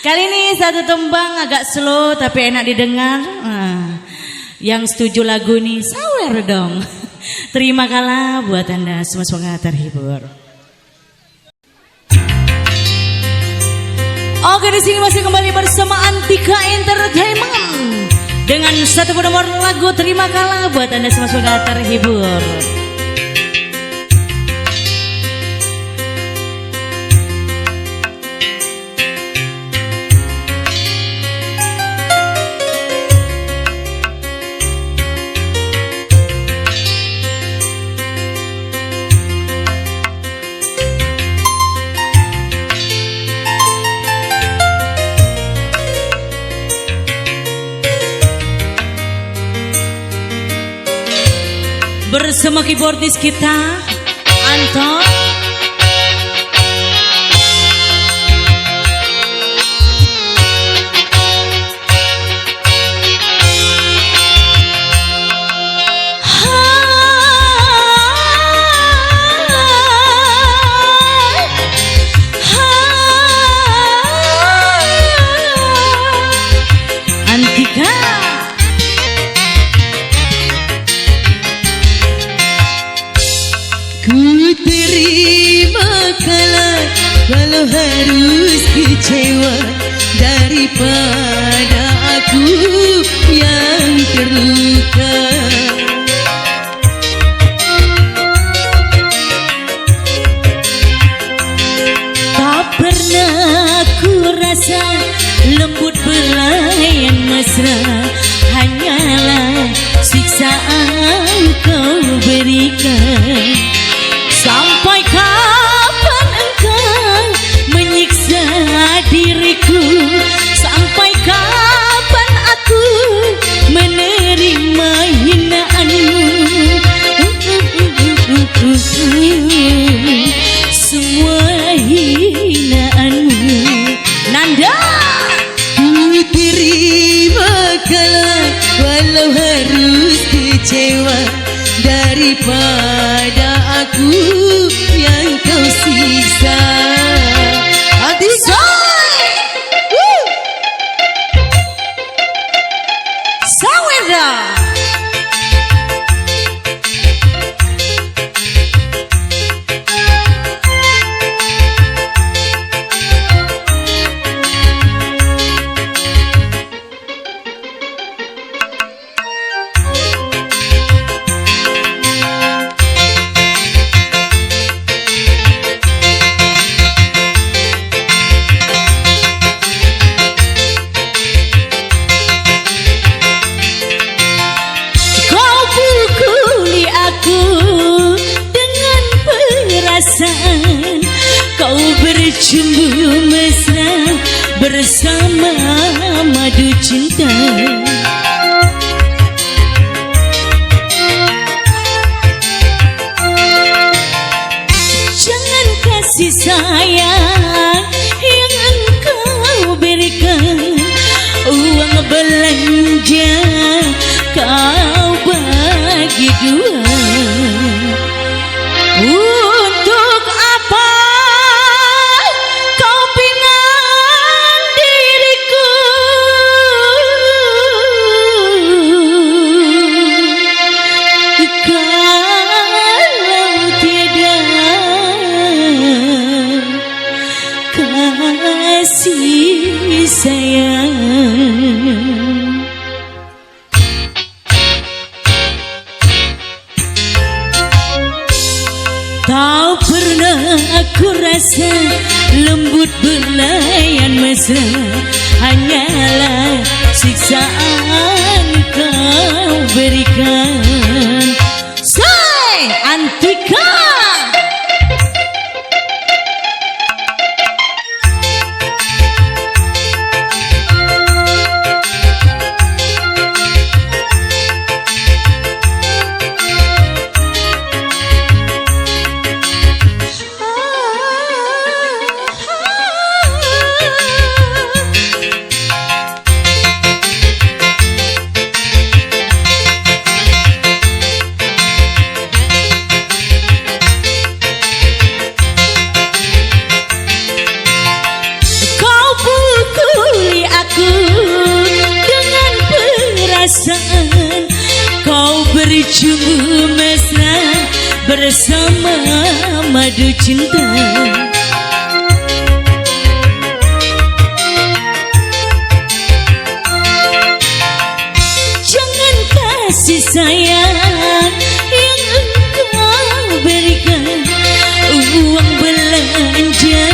Kali ini satu tembang agak slow tapi enak didengar. Yang setuju lagu ini sawer dong. Terima kasih buat Anda semua, semoga terhibur. Oke, di sini masih kembali bersama Antika Entertainment dengan satu nomor lagu Terima Kasih buat Anda semua, semoga terhibur. Bersama keyboardis kita Anton. Antika. Ku terima kalah walau harus kecewa daripada aku yang terluka. Tak pernah ku rasa lembut belayan mesra, hanyalah siksaan kau berikan. Sampai kapan engkau menyiksa diriku? Sampai kapan aku menerima hinaanmu? Semua hinaanmu, Nanda. Ku terima kalah walau harus kecewa daripada aku yang kau siksa. Antika. Sawenda. Kau bercumbu mesra bersama madu cinta. Jangan kasih sayang yang engkau berikan, uang belanja kau bagi dua. Untuk apa kau pinang diriku? Kalau tiada kasih sayang. Tak pernah aku rasa lembut belayan mesra, hanyalah siksaan kau berikan. Say Antika. bersama madu cinta. Jangan kasih sayang yang engkau berikan, uang belanja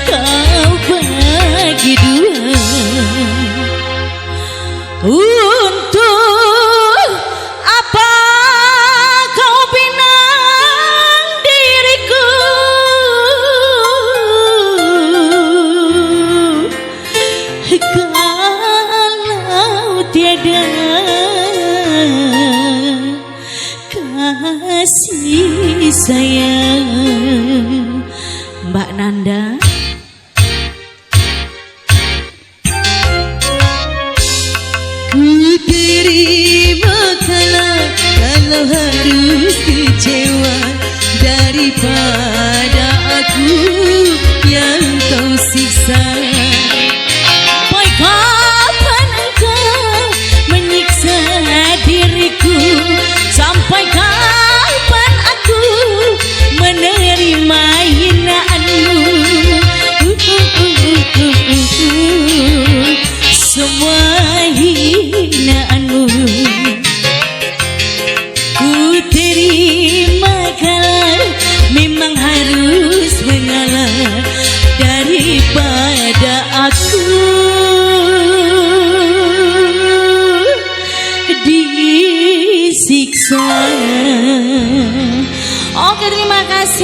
kau bagi dua. Untuk apa kau pinang diriku? Kalau tiada kasih sayang. Mbak Nanda, terima kalau harus kecewa daripada aku yang kau siksa.